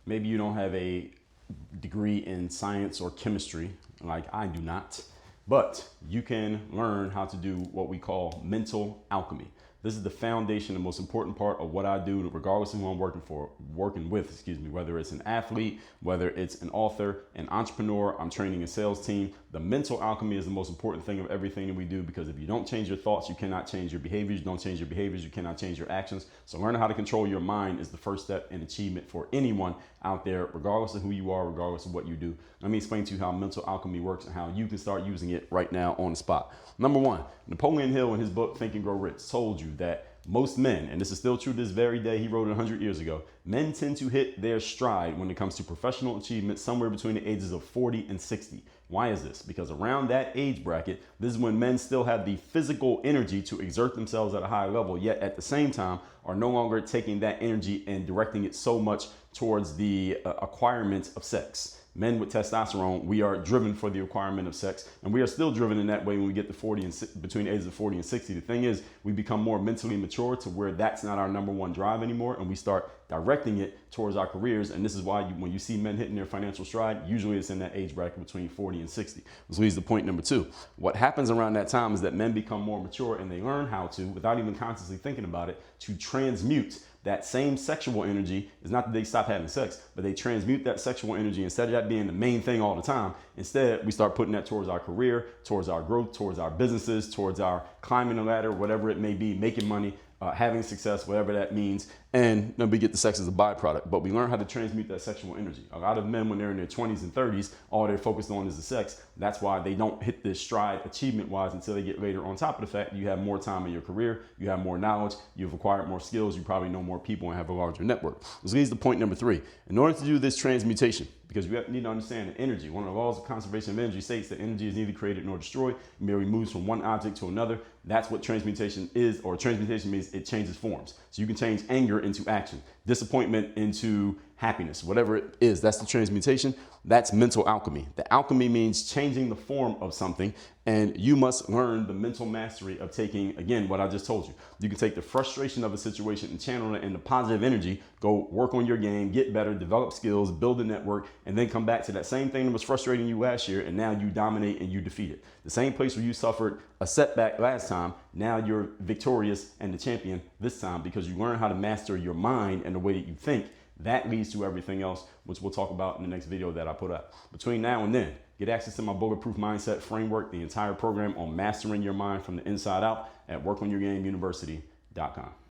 Maybe you don't have a degree in science or chemistry like I do not, but you can learn how to do what we call mental alchemy. This is the foundation, the most important part of what I do, regardless of who I'm working with, whether it's an athlete, whether it's an author, an entrepreneur, I'm training a sales team. The mental alchemy is the most important thing of everything that we do, because if you don't change your thoughts, you cannot change your behaviors. You don't change your behaviors, you cannot change your actions. So learning how to control your mind is the first step in achievement for anyone out there, regardless of who you are, regardless of what you do. Let me explain to you how mental alchemy works and how you can start using it right now on the spot. Number one, Napoleon Hill in his book, Think and Grow Rich, told you that most men, and this is still true to this very day, he wrote it 100 years ago, men tend to hit their stride when it comes to professional achievement somewhere between the ages of 40 and 60. Why is this? Because around that age bracket, this is when men still have the physical energy to exert themselves at a high level, yet at the same time are no longer taking that energy and directing it so much towards the acquirement of sex. Men with testosterone, we are driven for the acquirement of sex, and we are still driven in that way when we get to 40 and between the ages of 40 and 60. The thing is, we become more mentally mature to where that's not our number one drive anymore, and we start directing it towards our careers. And this is why when you see men hitting their financial stride, usually it's in that age bracket between 40 and 60. Which leads to point number two. What happens around that time is that men become more mature and they learn how to, without even consciously thinking about it, to transmute that same sexual energy. Is not that they stop having sex, but they transmute that sexual energy. Instead of that being the main thing all the time, instead we start putting that towards our career, towards our growth, towards our businesses, towards our climbing the ladder, whatever it may be, making money, having success, whatever that means. And then we get the sex as a byproduct, but we learn how to transmute that sexual energy. A lot of men, when they're in their 20s and 30s, all they're focused on is the sex. That's why they don't hit this stride achievement wise until they get later. On top of the fact you have more time in your career, you have more knowledge, you've acquired more skills, you probably know more people and have a larger network. This leads to point number three. In order to do this transmutation, because you need to understand that energy, one of the laws of conservation of energy states that energy is neither created nor destroyed, it merely moves from one object to another. That's what transmutation is, or transmutation means it changes forms. So you can change anger into action, disappointment into happiness, whatever it is. That's the transmutation. That's mental alchemy. The alchemy means changing the form of something, and you must learn the mental mastery of taking, again, what I just told you. You can take the frustration of a situation and channel it into positive energy, go work on your game, get better, develop skills, build a network, and then come back to that same thing that was frustrating you last year, and now you dominate and you defeat it. The same place where you suffered a setback last time, now you're victorious and the champion this time, because you learn how to master your mind and the way that you think. That leads to everything else, which we'll talk about in the next video that I put up. Between now and then, get access to my Bulletproof Mindset Framework, the entire program on mastering your mind from the inside out at workonyourgameuniversity.com.